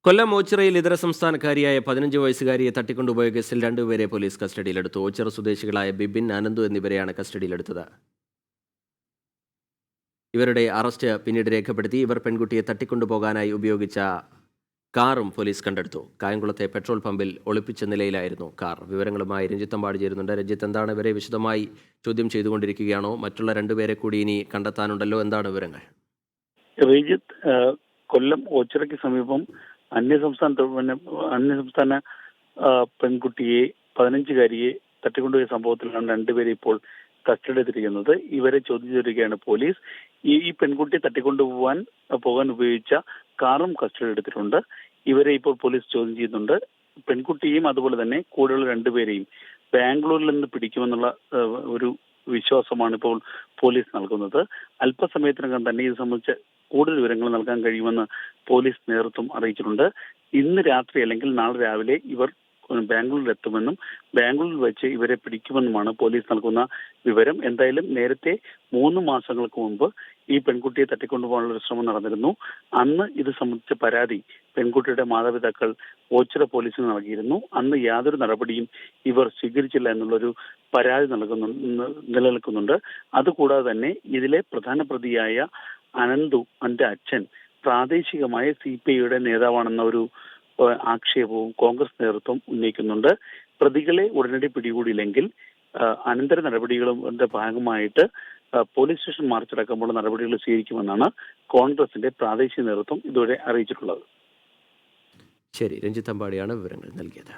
കൊല്ലം ഓച്ചിറയിൽ ഇതര സംസ്ഥാനക്കാരിയായ 15 വയസ്സുകാരിയെ തട്ടിക്കൊണ്ടുപോയ കേസിൽ രണ്ടുപേരെ പോലീസ് കസ്റ്റഡിയിലെടുത്തു. ഓച്ചിറ സ്വദേശികളായ ബിബിൻ, അനന്തു എന്നിവരെയാണ് കസ്റ്റഡിയിലെടുത്തത്. ഇവരുടെ അറസ്റ്റ് പിന്നീട് രേഖപ്പെടുത്തി. ഇവർ പെൺകുട്ടിയെ തട്ടിക്കൊണ്ടുപോകാനായി ഉപയോഗിച്ച കാറും പോലീസ് കണ്ടെടുത്തു. കായംകുളത്തെ പെട്രോൾ പമ്പിൽ ഒളിപ്പിച്ച നിലയിലായിരുന്നു കാർ. വിവരങ്ങളുമായി രഞ്ജിത്ത് അമ്പാടി ചേരുന്നുണ്ട്. രഞ്ജിത്ത്, എന്താണ് ഇവരെ വിശദമായി ചോദ്യം ചെയ്തുകൊണ്ടിരിക്കുകയാണോ? മറ്റുള്ള രണ്ടുപേരെ കൂടി ഇനി കണ്ടെത്താനുണ്ടല്ലോ, എന്താണ് വിവരങ്ങൾ? കൊല്ലം ഓച്ചിറയ്ക്ക് സമീപം അന്യസംസ്ഥാന പെൺകുട്ടിയെ 15-കാരിയെ തട്ടിക്കൊണ്ടുപോയ സംഭവത്തിലാണ് രണ്ടുപേരെ ഇപ്പോൾ കസ്റ്റഡിയിലെത്തിയിരിക്കുന്നത്. ഇവരെ ചോദ്യം ചെയ്യുകയാണ് പോലീസ്. ഈ പെൺകുട്ടിയെ പോകാൻ ഉപയോഗിച്ച കാറും കസ്റ്റഡി എടുത്തിട്ടുണ്ട്. ഇവരെ ഇപ്പോൾ പോലീസ് ചോദ്യം ചെയ്യുന്നുണ്ട്. പെൺകുട്ടിയും അതുപോലെ തന്നെ കൂടെയുള്ള രണ്ടുപേരെയും ബാംഗ്ലൂരിൽ നിന്ന് പിടിക്കുമെന്നുള്ള ഒരു വിശ്വാസമാണ് ഇപ്പോൾ പോലീസ് നൽകുന്നത്. അല്പസമയത്തിനകം തന്നെ ഇത് സംബന്ധിച്ച് കൂടുതൽ വിവരങ്ങൾ നൽകാൻ കഴിയുമെന്ന് പോലീസ് നേതൃത്വം അറിയിച്ചിട്ടുണ്ട്. ഇന്ന് രാത്രി അല്ലെങ്കിൽ നാളെ രാവിലെ ഇവർ ബാംഗ്ലൂരിൽ എത്തുമെന്നും ബാംഗ്ലൂരിൽ വെച്ച് ഇവരെ പിടിക്കുമെന്നുമാണ് പോലീസ് നൽകുന്ന വിവരം. എന്തായാലും നേരത്തെ 3 മാസങ്ങൾക്ക് മുമ്പ് ഈ പെൺകുട്ടിയെ തട്ടിക്കൊണ്ടുപോകാനുള്ള ഒരു ശ്രമം നടന്നിരുന്നു. അന്ന് ഇത് സംബന്ധിച്ച പരാതി പെൺകുട്ടിയുടെ മാതാപിതാക്കൾ ഓച്ചിറ പോലീസിന് നൽകിയിരുന്നു. അന്ന് യാതൊരു നടപടിയും ഇവർ സ്വീകരിച്ചില്ല എന്നുള്ളൊരു പരാതി നിലനിൽക്കുന്നുണ്ട്. അതുകൂടാതെ തന്നെ ഇതിലെ പ്രധാന പ്രതിയായ അനന്തു, എൻ്റെ അച്ഛൻ, പ്രാദേശികമായ CPIയുടെ നേതാവാണെന്ന ഒരു ആക്ഷേപവും കോൺഗ്രസ് നേതൃത്വം ഉന്നയിക്കുന്നുണ്ട്. പ്രതികളെ ഉടനടി പിടികൂടിയില്ലെങ്കിൽ അനന്തര നടപടികളും ഭാഗമായിട്ട് പോലീസ് സ്റ്റേഷൻ മാർച്ചടക്കമുള്ള നടപടികൾ സ്വീകരിക്കുമെന്നാണ് കോൺഗ്രസിന്റെ പ്രാദേശിക നേതൃത്വം ഇതുവരെ അറിയിച്ചിട്ടുള്ളത്. ശരി, രഞ്ജിത്ത് അമ്പാടിയാണ് വിവരങ്ങൾ നൽകിയത്.